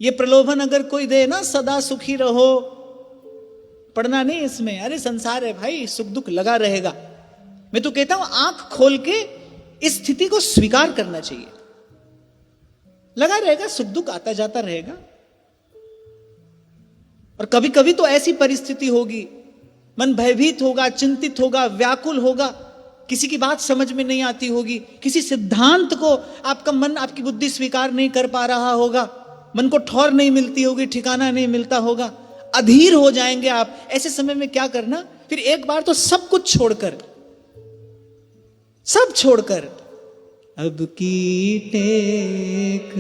ये प्रलोभन अगर कोई दे ना, सदा सुखी रहो, पढ़ना नहीं इसमें, अरे संसार है भाई, सुख दुख लगा रहेगा। मैं तो कहता हूं आंख खोल के इस स्थिति को स्वीकार करना चाहिए। लगा रहेगा, सुख दुख आता जाता रहेगा। और कभी कभी तो ऐसी परिस्थिति होगी, मन भयभीत होगा, चिंतित होगा, व्याकुल होगा, किसी की बात समझ में नहीं आती होगी, किसी सिद्धांत को आपका मन, आपकी बुद्धि स्वीकार नहीं कर पा रहा होगा, मन को ठौर नहीं मिलती होगी, ठिकाना नहीं मिलता होगा, अधीर हो जाएंगे आप। ऐसे समय में क्या करना, फिर एक बार तो सब कुछ छोड़कर, सब छोड़कर, अब की टेक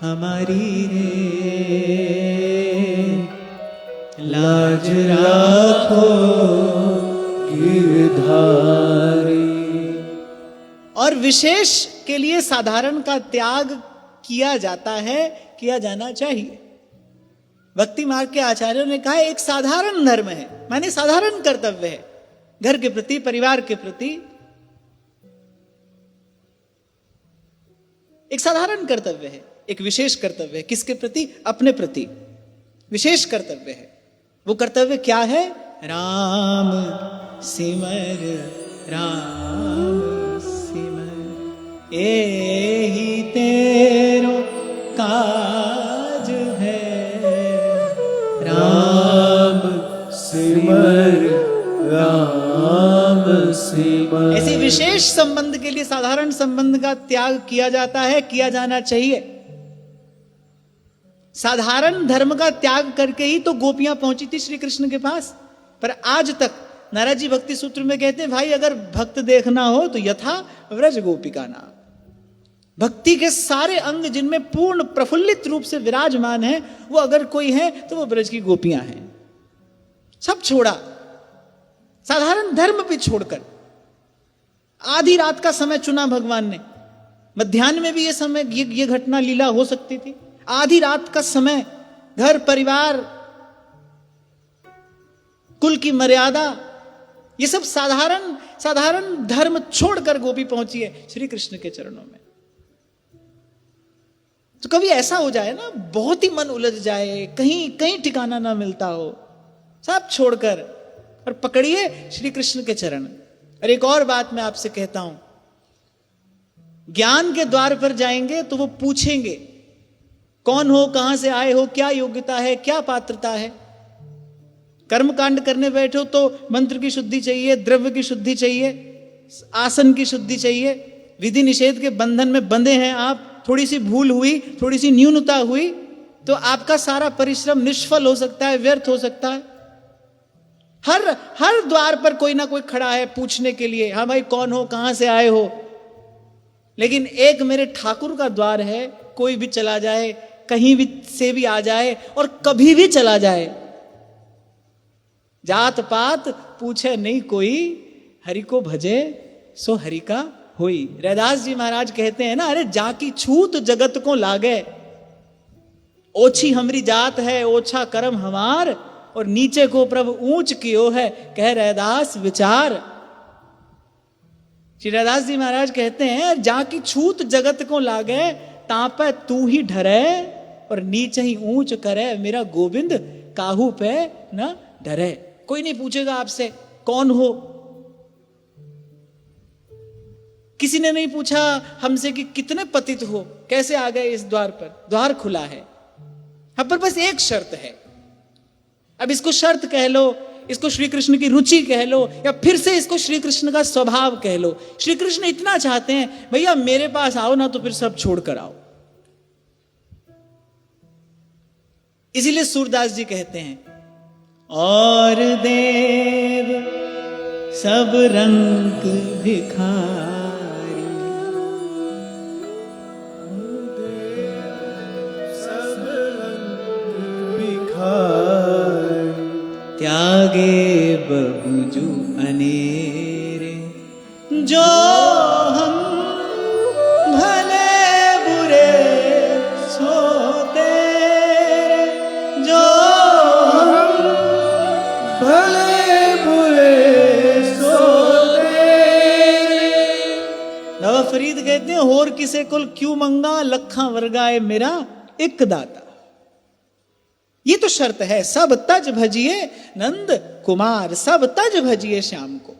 हमारी रे, लाज राखो गिरधारी। और विशेष के लिए साधारण का त्याग किया जाता है, किया जाना चाहिए। भक्ति मार्ग के आचार्यों ने कहा एक साधारण धर्म है, माने साधारण कर्तव्य है, घर के प्रति, परिवार के प्रति एक साधारण कर्तव्य है, एक विशेष कर्तव्य है। किसके प्रति? अपने प्रति विशेष कर्तव्य है। वो कर्तव्य क्या है? राम सिमर, राम सिमर, एही तेरो काज है, राम सिमर, राम सिमर। ऐसे विशेष संबंध के लिए साधारण संबंध का त्याग किया जाता है, किया जाना चाहिए। साधारण धर्म का त्याग करके ही तो गोपियां पहुंची थी श्री कृष्ण के पास। पर आज तक नारद जी भक्ति सूत्र में कहते हैं, भाई अगर भक्त देखना हो तो यथा व्रज गोपिका नाम। भक्ति के सारे अंग जिनमें पूर्ण प्रफुल्लित रूप से विराजमान है, वो अगर कोई है तो वो ब्रज की गोपियां हैं। सब छोड़ा, साधारण धर्म भी छोड़कर आधी रात का समय चुना भगवान ने। मध्याह्न में भी ये समय, ये घटना लीला हो सकती थी। आधी रात का समय, घर परिवार, कुल की मर्यादा, ये सब साधारण धर्म छोड़कर गोपी पहुंची है श्री कृष्ण के चरणों में। तो कभी ऐसा हो जाए ना, बहुत ही मन उलझ जाए, कहीं कहीं ठिकाना ना मिलता हो, सब छोड़कर और पकड़िए श्री कृष्ण के चरण। और एक और बात मैं आपसे कहता हूं, ज्ञान के द्वार पर जाएंगे तो वो पूछेंगे कौन हो, कहां से आए हो, क्या योग्यता है, क्या पात्रता है। कर्म कांड करने बैठे हो तो मंत्र की शुद्धि चाहिए, द्रव्य की शुद्धि चाहिए, आसन की शुद्धि चाहिए, विधि निषेध के बंधन में बंधे हैं आप, थोड़ी सी भूल हुई, थोड़ी सी न्यूनता हुई तो आपका सारा परिश्रम निष्फल हो सकता है, व्यर्थ हो सकता है। हर द्वार पर कोई ना कोई खड़ा है पूछने के लिए, हाँ भाई कौन हो, कहां से आए हो। लेकिन एक मेरे ठाकुर का द्वार है, कोई भी चला जाए, कहीं भी से भी आ जाए और कभी भी चला जाए, जात पात पूछे नहीं कोई, हरि को भजे सो हरि का होई। रैदास जी महाराज कहते हैं ना, अरे जाकी छूत जगत को लागे, ओछी हमरी जात है, ओछा कर्म हमार, और नीचे को प्रभु ऊंच कियो है, कह रैदास विचार। श्री रैदास जी महाराज कहते हैं, जाकी छूत जगत को लागे, तापे तू ही ढरे, और नीचे ही ऊंच करे, मेरा गोविंद काहू पे न डरे। कोई नहीं पूछेगा आपसे कौन हो। किसी ने नहीं पूछा हमसे कि कितने पतित हो, कैसे आ गए इस द्वार पर। द्वार खुला है। हम पर बस एक शर्त है, अब इसको शर्त कह लो, इसको श्री कृष्ण की रुचि कह लो, या फिर से इसको श्री कृष्ण का स्वभाव कह लो। श्री कृष्ण इतना चाहते हैं, भैया मेरे पास आओ ना तो फिर सब छोड़ कर आओ। इसीलिए सूरदास जी कहते हैं, और देव सब रंग भिखारी, सब रंग भिखारी, त्यागे बहुजू अनेरे, जो हम भले बुरे सोते, जो हम भले बुरे सोते। नवा फरीद कहते हैं, होर किसे कुल क्यों मंगा, लखा वर्गाए मेरा एक दाता। ये तो शर्त है, सब तज भजिए नंद कुमार, सब तज भजिए श्याम को।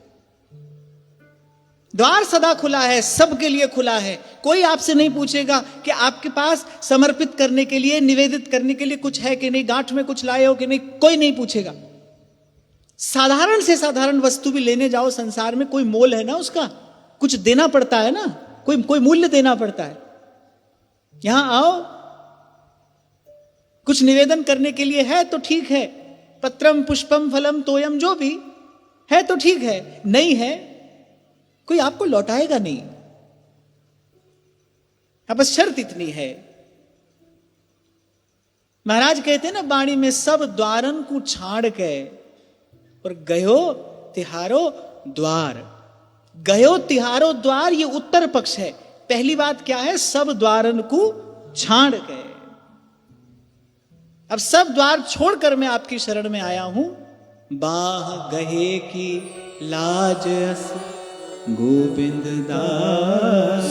द्वार सदा खुला है, सबके लिए खुला है। कोई आपसे नहीं पूछेगा कि आपके पास समर्पित करने के लिए, निवेदित करने के लिए कुछ है कि नहीं, गांठ में कुछ लाए हो कि नहीं, कोई नहीं पूछेगा। साधारण से साधारण वस्तु भी लेने जाओ संसार में, कोई मोल है ना उसका, कुछ देना पड़ता है ना, कोई मूल्य देना पड़ता है। यहां आओ, कुछ निवेदन करने के लिए है तो ठीक है, पत्रम पुष्पम फलम तोयम, जो भी है तो ठीक है, नहीं है कोई आपको लौटाएगा नहीं। अब बस शर्त इतनी है। महाराज कहते हैं ना बाणी में, सब द्वारन को छाड़ के और गयो तिहारो द्वार। गयो तिहारो द्वार, ये उत्तर पक्ष है। पहली बात क्या है, सब द्वारन को छाड़ के। अब सब द्वार छोड़कर मैं आपकी शरण में आया हूं। बाह गहे की लाज अस गोविंद दास